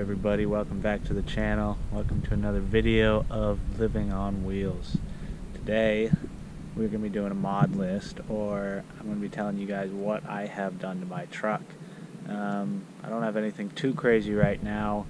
everybody, welcome back to the channel. Welcome to another video of Living on Wheels. Today we're going to be doing a mod list, or I'm going to be telling you guys what I have done to my truck. I don't have anything too crazy right now,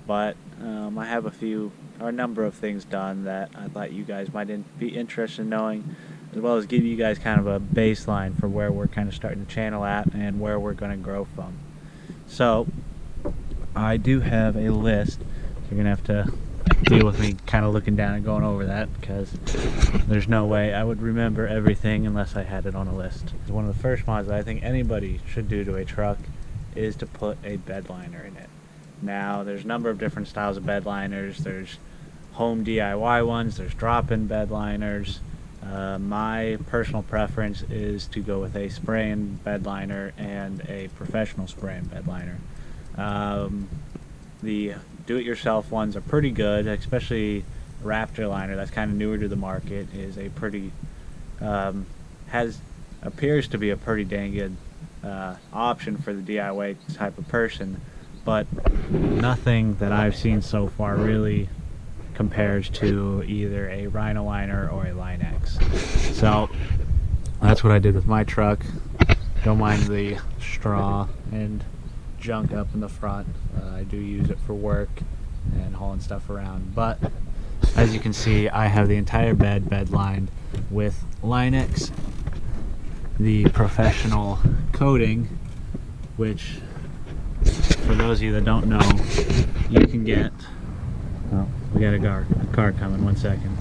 but I have a number of things done that I thought you guys might be interested in knowing, as well as give you guys kind of a baseline for where we're kind of starting the channel at and where we're going to grow from. So I do have a list. You're gonna have to deal with me kind of looking down and going over that, because there's no way I would remember everything unless I had it on a list. One of the first mods that I think anybody should do to a truck is to put a bed liner in it. Now there's a number of different styles of bed liners. There's home DIY ones, there's drop-in bed liners. My personal preference is to go with a spray-in bed liner and a professional spray-in bed liner. The do-it-yourself ones are pretty good, especially Raptor liner. That's kind of newer to the market. Is a pretty appears to be a pretty dang good option for the DIY type of person, but nothing that I've seen so far really compares to either a Rhino liner or a Line X. So that's what I did with my truck. Don't mind the straw and junk up in the front. I do use it for work and hauling stuff around, but as you can see, I have the entire bed lined with Line X, the professional coating, which for those of you that don't know, you can get. Oh, we got a car coming. 1 second.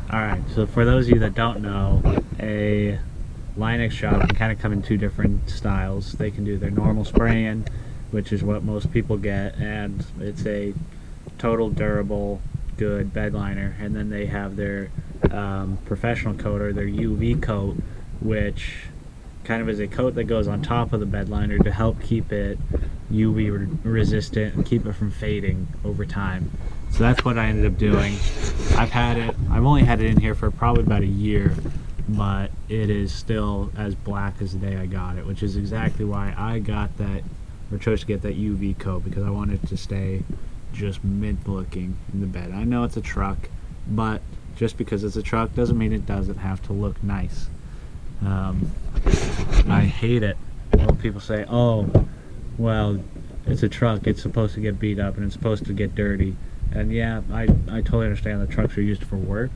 Alright, so for those of you that don't know, a Line X job can kind of come in two different styles. They can do their normal spray-in, which is what most people get, and it's a total durable, good bed liner. And then they have their professional coat, or their UV coat, which kind of is a coat that goes on top of the bed liner to help keep it UV resistant and keep it from fading over time. So that's what I ended up doing. I've only had it in here for probably about a year, but it is still as black as the day I got it, which is exactly why I got that, or chose to get that UV coat, because I wanted it to stay just mint looking in the bed. I know it's a truck, but just because it's a truck doesn't mean it doesn't have to look nice. I hate it when people say, oh, well, it's a truck, it's supposed to get beat up and it's supposed to get dirty. And yeah, I totally understand that trucks are used for work,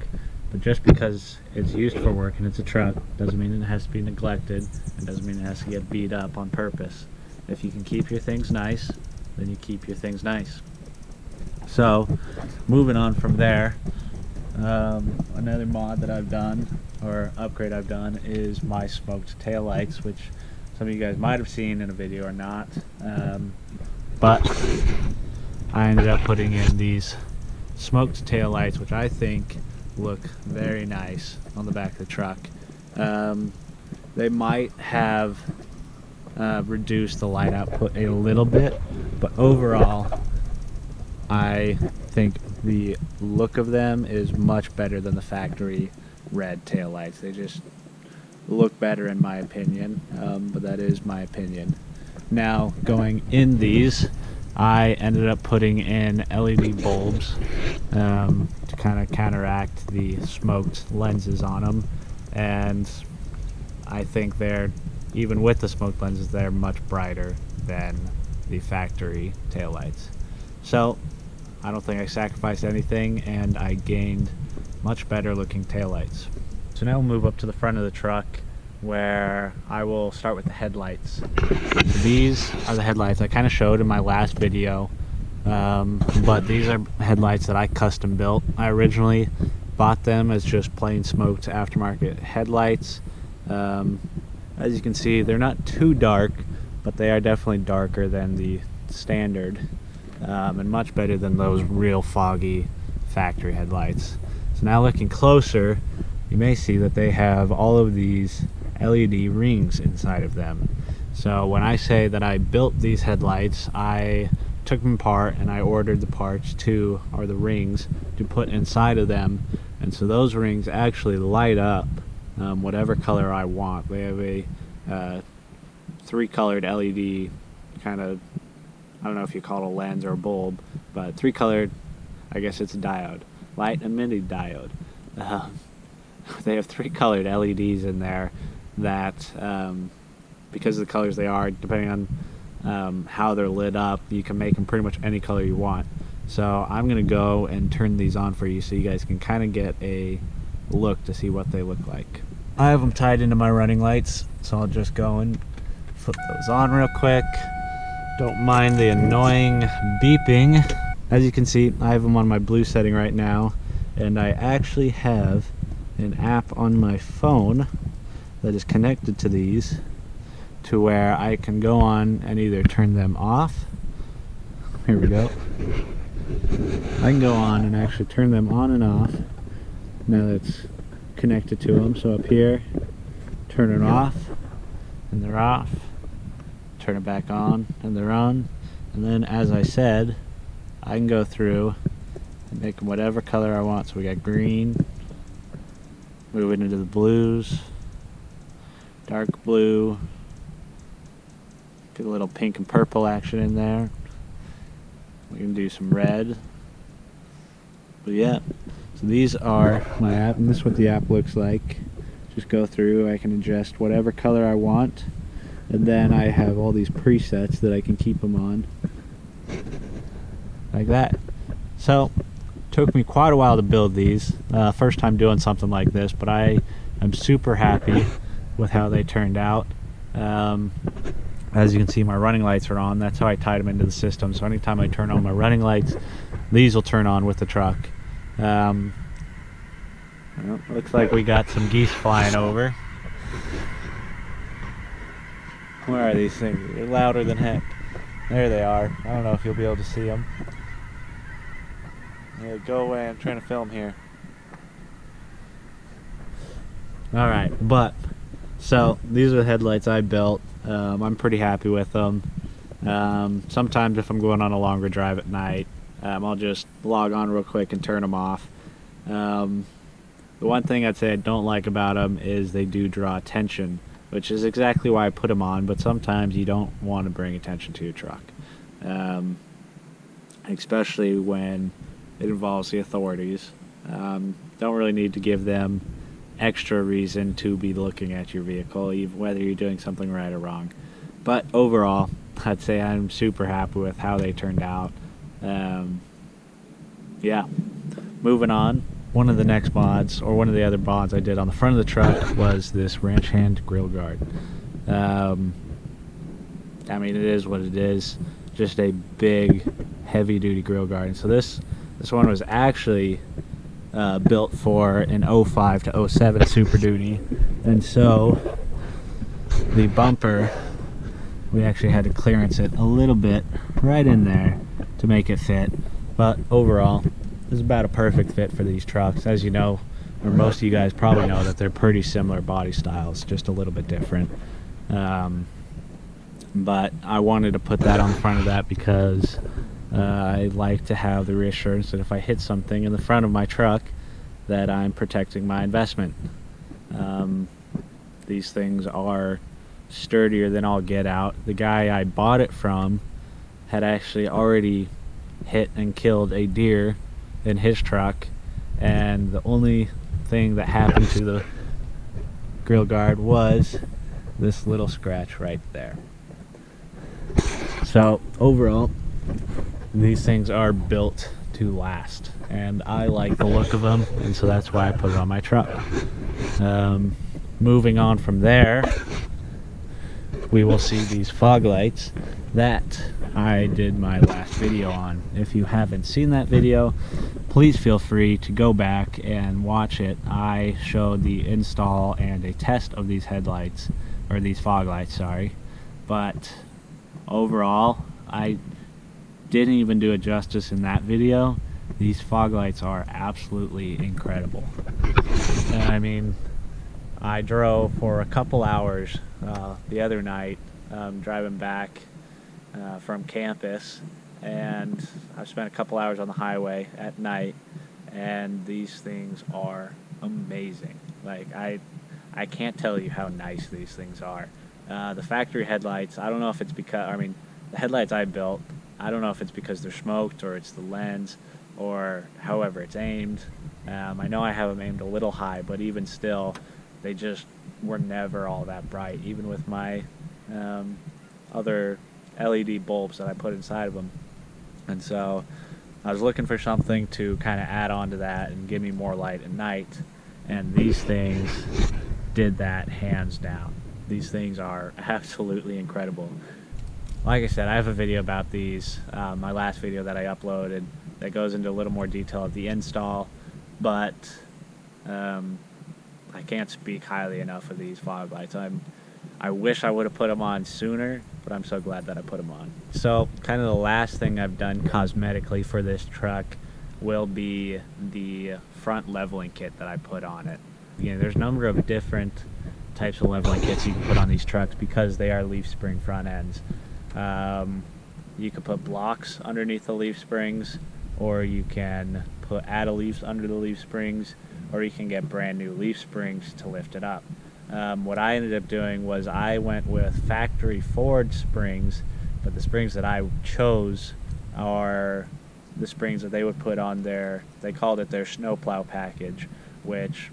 but just because it's used for work and it's a truck doesn't mean it has to be neglected, and doesn't mean it has to get beat up on purpose. If you can keep your things nice, then you keep your things nice. So, moving on from there, another mod that I've done, or upgrade I've done, is my smoked taillights, which some of you guys might have seen in a video or not, but I ended up putting in these smoked taillights, which I think look very nice on the back of the truck. They might have reduced the light output a little bit, but overall I think the look of them is much better than the factory red taillights. They just look better in my opinion, but that is my opinion. Now, going in these, I ended up putting in LED bulbs to kind of counteract the smoked lenses on them, and I think they're, even with the smoked lenses, they're much brighter than the factory taillights. So I don't think I sacrificed anything, and I gained much better looking taillights. So now we'll move up to the front of the truck, where I will start with the headlights. These are the headlights I kind of showed in my last video, but these are headlights that I custom built. I originally bought them as just plain smoked aftermarket headlights. As you can see, they're not too dark, but they are definitely darker than the standard, and much better than those real foggy factory headlights. So now looking closer, you may see that they have all of these LED rings inside of them. So when I say that I built these headlights, I took them apart and I ordered the parts or the rings to put inside of them, And so those rings actually light up whatever color I want. They have a 3-colored LED kind of, I don't know if you call it a lens or a bulb, but 3-colored, I guess it's a diode, light emitting diode. They have 3-colored LEDs in there that, because of the colors they are, depending on how they're lit up, you can make them pretty much any color you want. So I'm going to go and turn these on for you so you guys can kind of get a look to see what they look like. I have them tied into my running lights, so I'll just go and flip those on real quick. Don't mind the annoying beeping. As you can see, I have them on my blue setting right now, and I actually have an app on my phone that is connected to these to where I can go on and either turn them off. Here we go. I can go on and actually turn them on and off now that it's connected to them. So up here, turn it off and they're off, turn it back on and they're on, and then as I said, I can go through and make them whatever color I want. So we got green, move it into the blues, dark blue, get a little pink and purple action in there. We can do some red. But yeah, so these are my app, and this is what the app looks like. Just go through, I can adjust whatever color I want, and then I have all these presets that I can keep them on. Like that. So, took me quite a while to build these. First time doing something like this, but I am super happy with how they turned out. As you can see, my running lights are on. That's how I tied them into the system. So anytime I turn on my running lights, these will turn on with the truck. Well, looks like we got some geese flying over. Where are these things? They're louder than heck. There they are. I don't know if you'll be able to see them. Yeah, go away. I'm trying to film here. Alright, but so these are the headlights I built. I'm pretty happy with them. Sometimes if I'm going on a longer drive at night, I'll just log on real quick and turn them off. The one thing I'd say I don't like about them is they do draw attention, which is exactly why I put them on, but sometimes you don't want to bring attention to your truck. Especially when it involves the authorities. Don't really need to give them extra reason to be looking at your vehicle, even whether you're doing something right or wrong. But overall, I'd say I'm super happy with how they turned out. Yeah, moving on. One of the next mods, or one of the other mods I did on the front of the truck, was this ranch hand grill guard. I mean, it is what it is, just a big, heavy-duty grill guard. And so this one was actually built for an 05 to 07 Super Duty, and so the bumper, we actually had to clearance it a little bit right in there to make it fit, but overall this is about a perfect fit for these trucks. As you know, or most of you guys probably know, that they're pretty similar body styles, just a little bit different. But I wanted to put that on the front of that because I like to have the reassurance that if I hit something in the front of my truck, that I'm protecting my investment. These things are sturdier than all get out. The guy I bought it from had actually already hit and killed a deer in his truck, and the only thing that happened to the grill guard was this little scratch right there. So overall, these things are built to last, and I like the look of them, and so that's why I put it on my truck. Moving on from there, we will see these fog lights that I did my last video on. If you haven't seen that video, please feel free to go back and watch it. I showed the install and a test of these headlights, or these fog lights, sorry. But overall, I didn't even do it justice in that video. These fog lights are absolutely incredible. I mean, I drove for a couple hours the other night, driving back from campus, and I spent a couple hours on the highway at night, and these things are amazing. Like, I can't tell you how nice these things are. The factory headlights, I don't know if it's because, I mean, the headlights I built, I don't know if it's because they're smoked or it's the lens or however it's aimed. I know I have them aimed a little high, but even still, they just were never all that bright, even with my other LED bulbs that I put inside of them. And so I was looking for something to kind of add on to that and give me more light at night, and these things did that hands down. These things are absolutely incredible. Like I said, I have a video about these, my last video that I uploaded, that goes into a little more detail of the install, but I can't speak highly enough of these fog lights. I wish I would have put them on sooner, but I'm so glad that I put them on. So kind of the last thing I've done cosmetically for this truck will be the front leveling kit that I put on it. You know, there's a number of different types of leveling kits you can put on these trucks because they are leaf spring front ends. You can put blocks underneath the leaf springs, or you can add a leaf under the leaf springs, or you can get brand new leaf springs to lift it up. What I ended up doing was I went with factory Ford springs, but the springs that I chose are the springs that they would put on they called it their snowplow package, which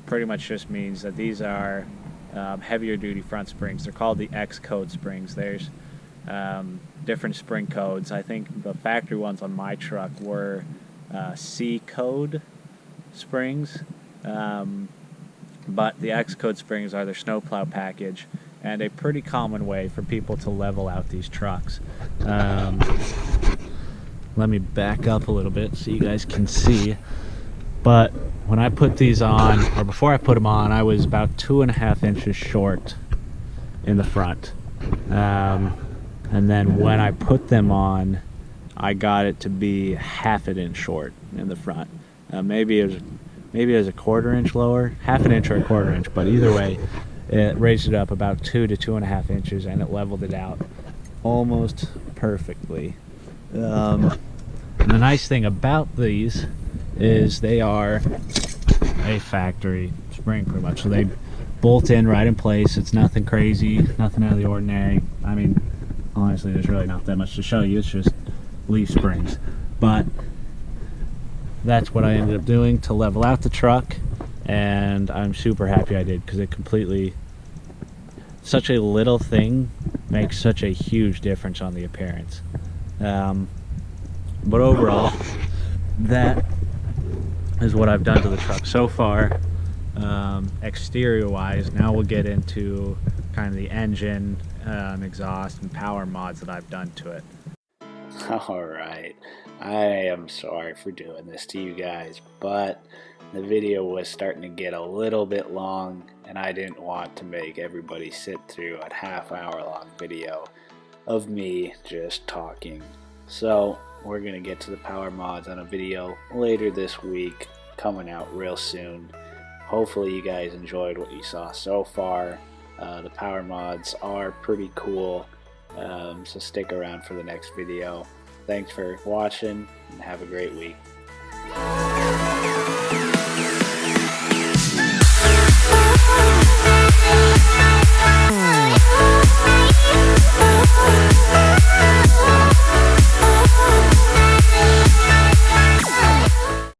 pretty much just means that these are heavier duty front springs. They're called the X code springs. There's different spring codes. I think the factory ones on my truck were C code springs, but the X code springs are their snowplow package, and a pretty common way for people to level out these trucks. Let me back up a little bit so you guys can see. But when I put these on, or before I put them on, I was about 2.5 inches short in the front. And then when I put them on, I got it to be 1/2 inch short in the front. Maybe it was a 1/4 inch lower, 1/2 inch or a 1/4 inch, but either way, it raised it up about 2 to 2.5 inches, and it leveled it out almost perfectly. And the nice thing about these is they are a factory spring pretty much, so they bolt in right in place. It's nothing crazy, nothing out of the ordinary. I mean, honestly, there's really not that much to show you. It's just leaf springs, but that's what I ended up doing to level out the truck, and I'm super happy I did, because it completely, such a little thing makes such a huge difference on the appearance. But overall, that is what I've done to the truck so far, exterior wise. Now we'll get into kind of the engine, exhaust and power mods that I've done to it. Alright, I am sorry for doing this to you guys, but the video was starting to get a little bit long, and I didn't want to make everybody sit through a half-hour long video of me just talking. So we're going to get to the power mods on a video later this week, coming out real soon. Hopefully you guys enjoyed what you saw so far. The power mods are pretty cool, so stick around for the next video. Thanks for watching, and have a great week.